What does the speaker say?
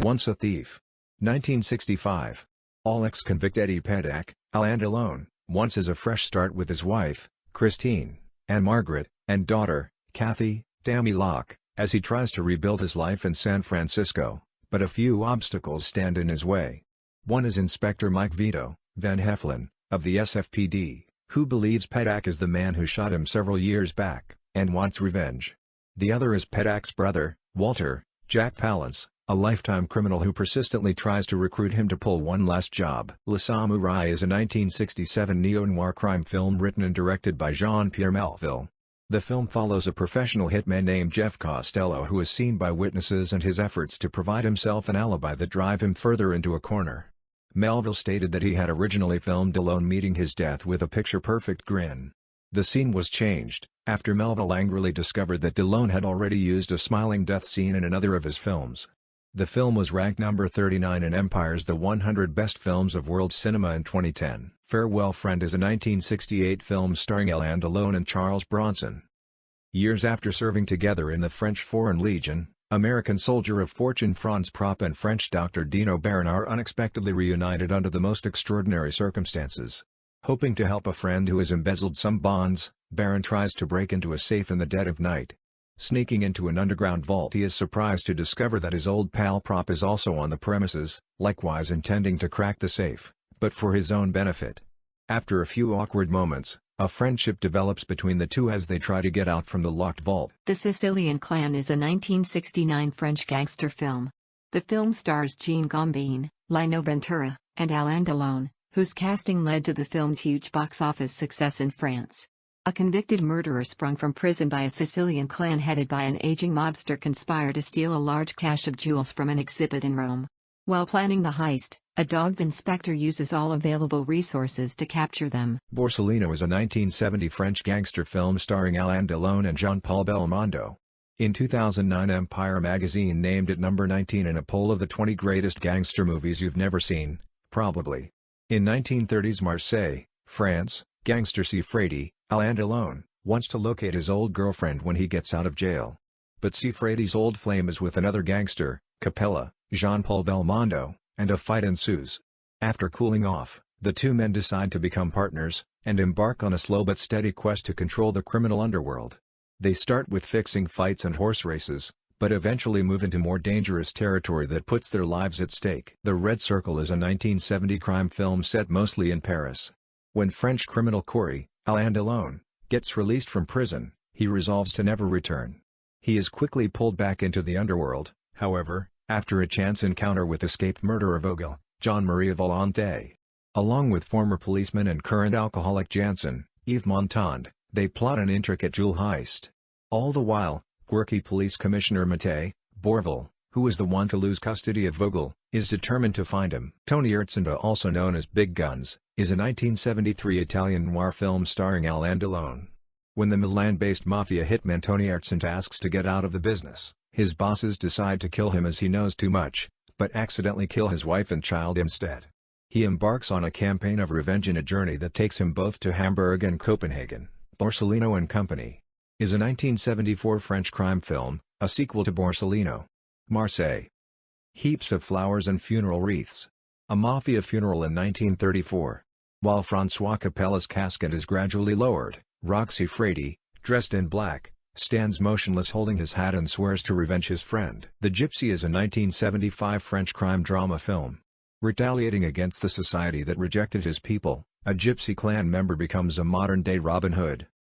Once a Thief. 1965. All ex-convict Eddie Pedek, Alain Delon, once has a fresh start with his wife, Christine, and Margaret, and daughter, Kathy, Tammy Locke, as he tries to rebuild his life in San Francisco, but a few obstacles stand in his way. One is Inspector Mike Vito Van Heflin, of the SFPD, who believes Pedek is the man who shot him several years back, and wants revenge. The other is Pedek's brother, Walter, Jack Palance, a lifetime criminal who persistently tries to recruit him to pull one last job. Le Samouraï is a 1967 neo-noir crime film written and directed by Jean-Pierre Melville. The film follows a professional hitman named Jeff Costello who is seen by witnesses and his efforts to provide himself an alibi that drive him further into a corner. Melville stated that he had originally filmed Delon meeting his death with a picture-perfect grin. The scene was changed, after Melville angrily discovered that Delon had already used a smiling death scene in another of his films. The film was ranked number 39 in Empire's The 100 Best Films of World Cinema in 2010. Farewell Friend is a 1968 film starring Alain Delon and Charles Bronson. Years after serving together in the French Foreign Legion, American soldier of fortune Franz Propp and French doctor Dino Baron are unexpectedly reunited under the most extraordinary circumstances. Hoping to help a friend who has embezzled some bonds, Baron tries to break into a safe in the dead of night. Sneaking into an underground vault, he is surprised to discover that his old pal Propp is also on the premises, likewise intending to crack the safe, but for his own benefit. After a few awkward moments, a friendship develops between the two as they try to get out from the locked vault. The Sicilian Clan is a 1969 French gangster film. The film stars Jean Gabin, Lino Ventura, and Alain Delon, whose casting led to the film's huge box office success in France. A convicted murderer sprung from prison by a Sicilian clan headed by an aging mobster conspire to steal a large cache of jewels from an exhibit in Rome. While planning the heist, a dogged inspector uses all available resources to capture them. Borsalino is a 1970 French gangster film starring Alain Delon and Jean-Paul Belmondo. In 2009, Empire magazine named it number 19 in a poll of the 20 greatest gangster movies you've never seen, probably. In 1930s Marseille, France, gangster Siffredi, Alain Delon, wants to locate his old girlfriend when he gets out of jail. But Siffredi's old flame is with another gangster, Capella, Jean-Paul Belmondo, and a fight ensues. After cooling off, the two men decide to become partners, and embark on a slow but steady quest to control the criminal underworld. They start with fixing fights and horse races, but eventually move into more dangerous territory that puts their lives at stake. The Red Circle is a 1970 crime film set mostly in Paris. When French criminal Corey, Alain Delon, gets released from prison, he resolves to never return. He is quickly pulled back into the underworld, however, after a chance encounter with escaped murderer Vogel, Jean-Marie Volonté. Along with former policeman and current alcoholic Jansen, Yves Montand, they plot an intricate jewel heist. All the while, quirky police commissioner Mattei Bourvil, who is the one to lose custody of Vogel, is determined to find him. Tony Arzenta, also known as Big Guns, is a 1973 Italian noir film starring Alain Delon. When the Milan-based mafia hitman Tony Arzenta asks to get out of the business, his bosses decide to kill him as he knows too much, but accidentally kill his wife and child instead. He embarks on a campaign of revenge in a journey that takes him both to Hamburg and Copenhagen. Borsalino and Company is a 1974 French crime film, a sequel to Borsalino. Marseille. Heaps of Flowers and Funeral Wreaths. A mafia funeral in 1934. While François Capella's casket is gradually lowered, Roxy Frady, dressed in black, stands motionless holding his hat and swears to revenge his friend. The Gypsy is a 1975 French crime drama film. Retaliating against the society that rejected his people, a Gypsy clan member becomes a modern-day Robin Hood.